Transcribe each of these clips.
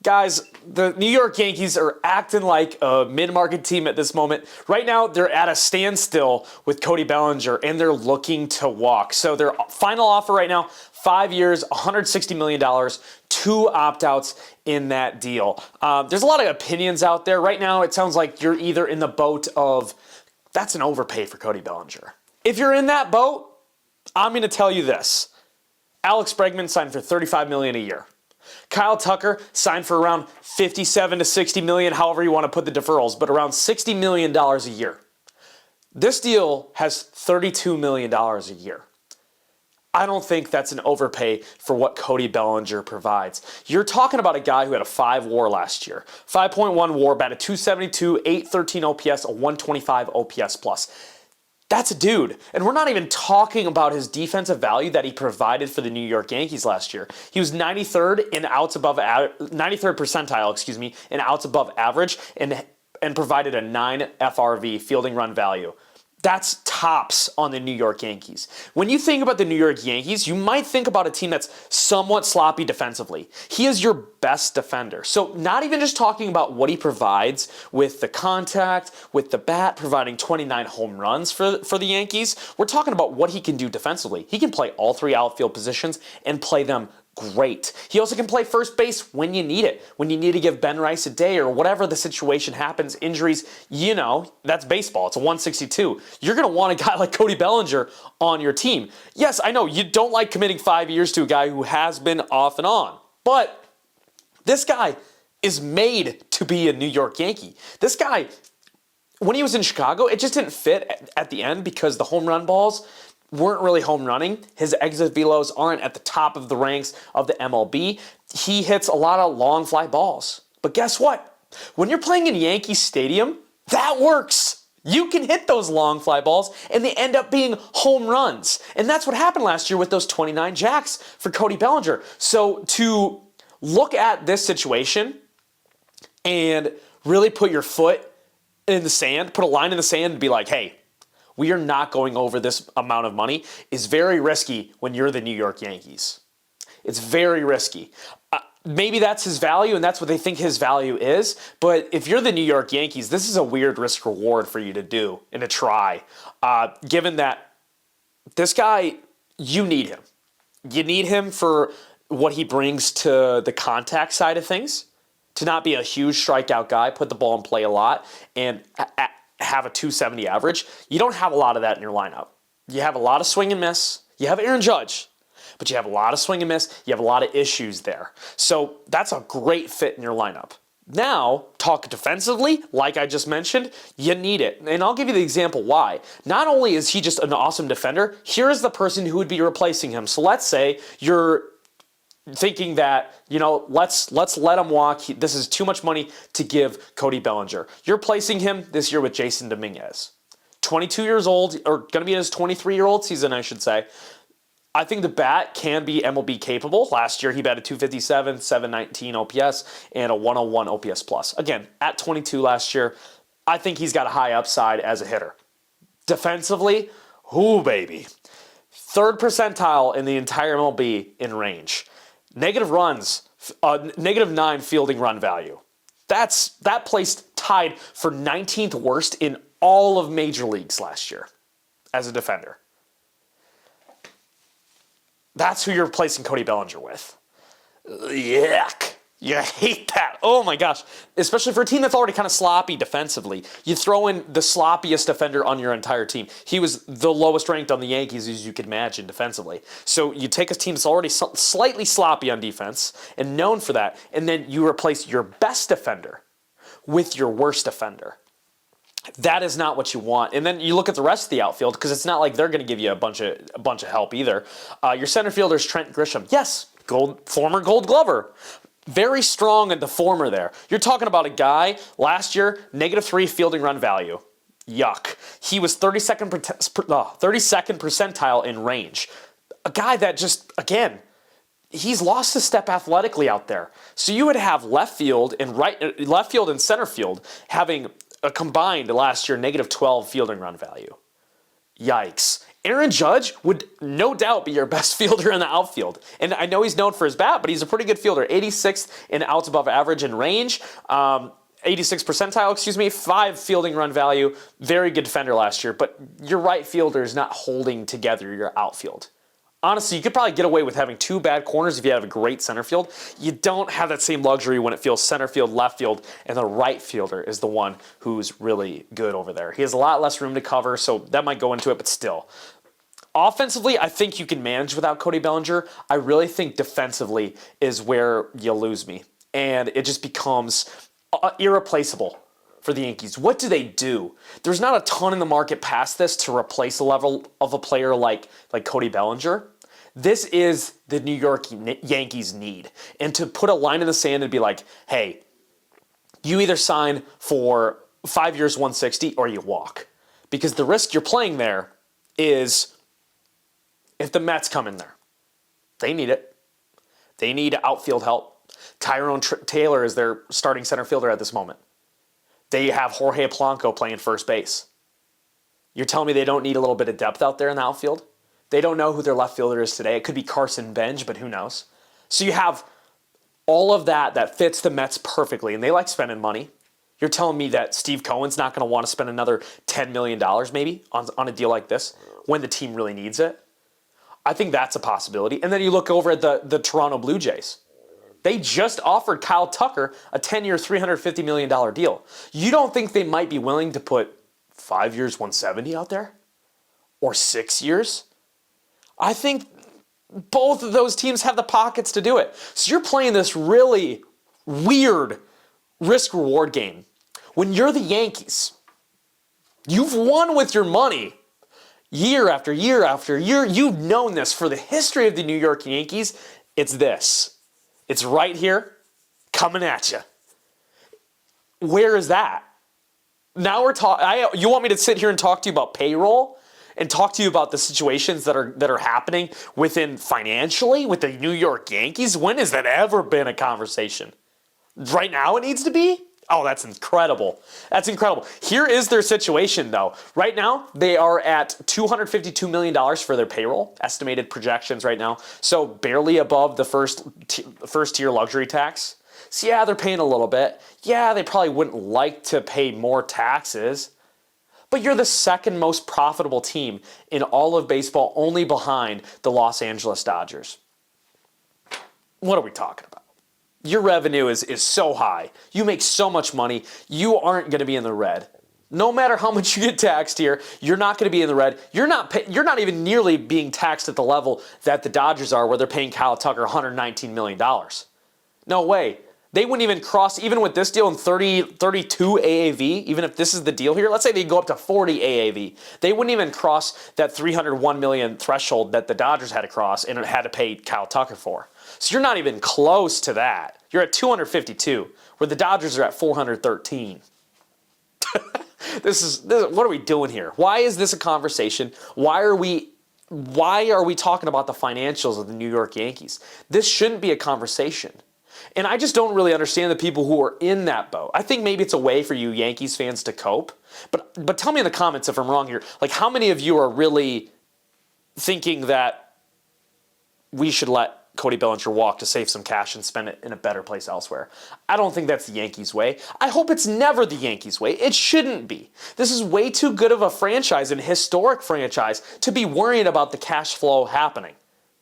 Guys, the New York Yankees are acting like a mid-market team at this moment. Right now, they're at a standstill with Cody Bellinger, and they're looking to walk. So their final offer right now, 5 years, $160 million, 2 opt-outs in that deal. There's a lot of opinions out there. Right now, it sounds like you're either in the boat of, that's an overpay for Cody Bellinger. If you're in that boat, I'm going to tell you this. Alex Bregman signed for $35 million a year. Kyle Tucker signed for around $57 to $60 million, however you want to put the deferrals, but around $60 million a year. This deal has $32 million a year. I don't think that's an overpay for what Cody Bellinger provides. You're talking about a guy who had a 5 WAR last year. 5.1 WAR, batted .272, 813 OPS, a 125 OPS plus. That's a dude. And we're not even talking about his defensive value that he provided for the New York Yankees last year. He was 93rd in outs above 93rd percentile, in outs above average and provided a 9 FRV, fielding run value. That's tops on the New York Yankees. When you think about the New York Yankees, you might think about a team that's somewhat sloppy defensively. He is your best defender. So not even just talking about what he provides with the contact, with the bat, providing 29 home runs for the Yankees. We're talking about what he can do defensively. He can play all 3 outfield positions and play them great. He also can play first base when you need it. When you need to give Ben Rice a day or whatever the situation happens, injuries, that's baseball. It's a 162. You're going to want a guy like Cody Bellinger on your team. Yes, I know you don't like committing 5 years to a guy who has been off and on, but this guy is made to be a New York Yankee. This guy, when he was in Chicago, it just didn't fit at the end because the home run balls weren't really home running. His exit velos aren't at the top of the ranks of the MLB. He hits a lot of long fly balls. But guess what? When you're playing in Yankee Stadium, that works. You can hit those long fly balls, and they end up being home runs. And that's what happened last year with those 29 jacks for Cody Bellinger. So to look at this situation and really put your foot in the sand, put a line in the sand and be like, hey, we are not going over this amount of money is very risky when you're the New York Yankees. It's very risky. Maybe that's his value and that's what they think his value is, but if you're the New York Yankees, this is a weird risk reward for you to do and to try, given that this guy, you need him. You need him for what he brings to the contact side of things, to not be a huge strikeout guy, put the ball in play a lot, and have a 270 average. You don't have a lot of that in your lineup. You have a lot of swing and miss. You have Aaron Judge, but you have a lot of swing and miss. You have a lot of issues there. So that's a great fit in your lineup. Now, talk defensively, like I just mentioned, you need it. And I'll give you the example why. Not only is he just an awesome defender, here is the person who would be replacing him. So let's say you're thinking that, let's let him walk. This is too much money to give Cody Bellinger. You're placing him this year with Jason Dominguez. 22 years old, or going to be in his 23-year-old season, I should say. I think the bat can be MLB capable. Last year, he batted .257, 719 OPS, and a 101 OPS plus. Again, at 22 last year, I think he's got a high upside as a hitter. Defensively, ooh, baby. 3rd percentile in the entire MLB in range. Negative runs, -9 fielding run value. That placed tied for 19th worst in all of major leagues last year as a defender. That's who you're replacing Cody Bellinger with. Yuck. You hate that. Oh my gosh. Especially for a team that's already kind of sloppy defensively. You throw in the sloppiest defender on your entire team. He was the lowest ranked on the Yankees as you could imagine defensively. So you take a team that's already slightly sloppy on defense and known for that, and then you replace your best defender with your worst defender. That is not what you want. And then you look at the rest of the outfield because it's not like they're going to give you a bunch of help either. Your center fielder is Trent Grisham. Yes, former Gold Glover. Very strong at the former there. You're talking about a guy last year, -3 fielding run value. Yuck. He was 32nd percentile in range. A guy that just, again, he's lost a step athletically out there. So you would have left field and center field having a combined last year -12 fielding run value. Yikes. Aaron Judge would no doubt be your best fielder in the outfield. And I know he's known for his bat, but he's a pretty good fielder. 86th in outs above average in range. 86th percentile, 5 fielding run value. Very good defender last year. But your right fielder is not holding together your outfield. Honestly, you could probably get away with having 2 bad corners if you have a great center field. You don't have that same luxury when it feels center field, left field, and the right fielder is the one who's really good over there. He has a lot less room to cover, so that might go into it, but still. Offensively, I think you can manage without Cody Bellinger. I really think defensively is where you lose me, and it just becomes irreplaceable for the Yankees. What do they do? There's not a ton in the market past this to replace a level of a player like Cody Bellinger. This is the New York Yankees need. And to put a line in the sand and be like, hey, you either sign for 5 years, 160, or you walk. Because the risk you're playing there is if the Mets come in there, they need it. They need outfield help. Tyrone Taylor is their starting center fielder at this moment. They have Jorge Polanco playing first base. You're telling me they don't need a little bit of depth out there in the outfield? They don't know who their left fielder is today. It could be Carson Bench, but who knows? So you have all of that fits the Mets perfectly, and they like spending money. You're telling me that Steve Cohen's not going to want to spend another $10 million maybe on a deal like this when the team really needs it? I think that's a possibility. And then you look over at the Toronto Blue Jays. They just offered Kyle Tucker a 10-year, $350 million deal. You don't think they might be willing to put 5 years, 170 out there? Or 6 years? I think both of those teams have the pockets to do it. So you're playing this really weird risk-reward game. When you're the Yankees, you've won with your money year after year after year. You've known this for the history of the New York Yankees. It's this. It's right here, coming at you. Where is that? Now we're talking. You want me to sit here and talk to you about payroll and talk to you about the situations that are happening within financially with the New York Yankees? When has that ever been a conversation? Right now it needs to be? Oh, that's incredible. That's incredible. Here is their situation, though. Right now, they are at $252 million for their payroll, estimated projections right now. So barely above the first tier luxury tax. So yeah, they're paying a little bit. Yeah, they probably wouldn't like to pay more taxes. But you're the second most profitable team in all of baseball, only behind the Los Angeles Dodgers. What are we talking about? Your revenue is so high. You make so much money. You aren't going to be in the red. No matter how much you get taxed here, you're not going to be in the red. You're not even nearly being taxed at the level that the Dodgers are, where they're paying Kyle Tucker $119 million. No way. They wouldn't even cross, even with this deal in 32 AAV, even if this is the deal here, let's say they go up to 40 AAV, they wouldn't even cross that $301 million threshold that the Dodgers had to cross and had to pay Kyle Tucker for. So you're not even close to that. You're at 252, where the Dodgers are at 413. What are we doing here? Why is this a conversation? Why are we talking about the financials of the New York Yankees? This shouldn't be a conversation. And I just don't really understand the people who are in that boat. I think maybe it's a way for you Yankees fans to cope. But tell me in the comments if I'm wrong here. Like, how many of you are really thinking that we should let Cody Bellinger walk to save some cash and spend it in a better place elsewhere? I don't think that's the Yankees way. I hope it's never the Yankees way. It shouldn't be. This is way too good of a franchise, and historic franchise, to be worrying about the cash flow happening,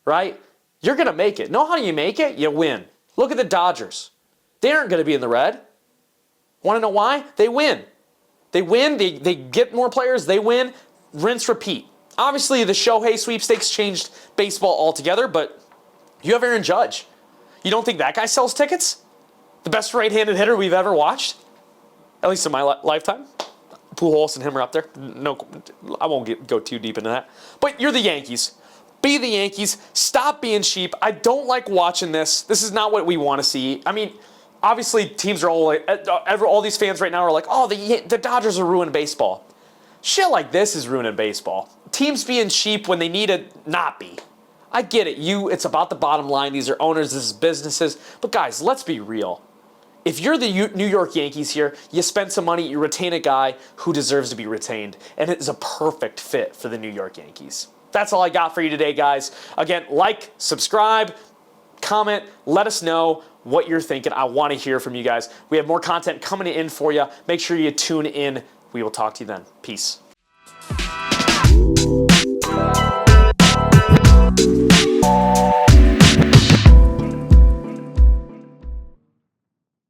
right? You're going to make it. Know how you make it? You win. Look at the Dodgers. They aren't going to be in the red. Want to know why? They win. They win. They get more players. They win. Rinse, repeat. Obviously, the Shohei sweepstakes changed baseball altogether, but you have Aaron Judge. You don't think that guy sells tickets? The best right-handed hitter we've ever watched? At least in my lifetime. Pujols and him are up there. No, I won't go too deep into that. But you're the Yankees. Be the Yankees. Stop being cheap. I don't like watching this. This is not what we want to see. I mean, obviously, teams are all these fans right now are like, oh, the Dodgers are ruining baseball. Shit like this is ruining baseball. Teams being cheap when they need to not be. I get it. It's about the bottom line. These are owners. This is businesses. But guys, let's be real. If you're the New York Yankees here, you spend some money, you retain a guy who deserves to be retained, and it is a perfect fit for the New York Yankees. That's all I got for you today, guys. Again, like, subscribe, comment, let us know what you're thinking. I want to hear from you guys. We have more content coming in for you. Make sure you tune in. We will talk to you then. Peace.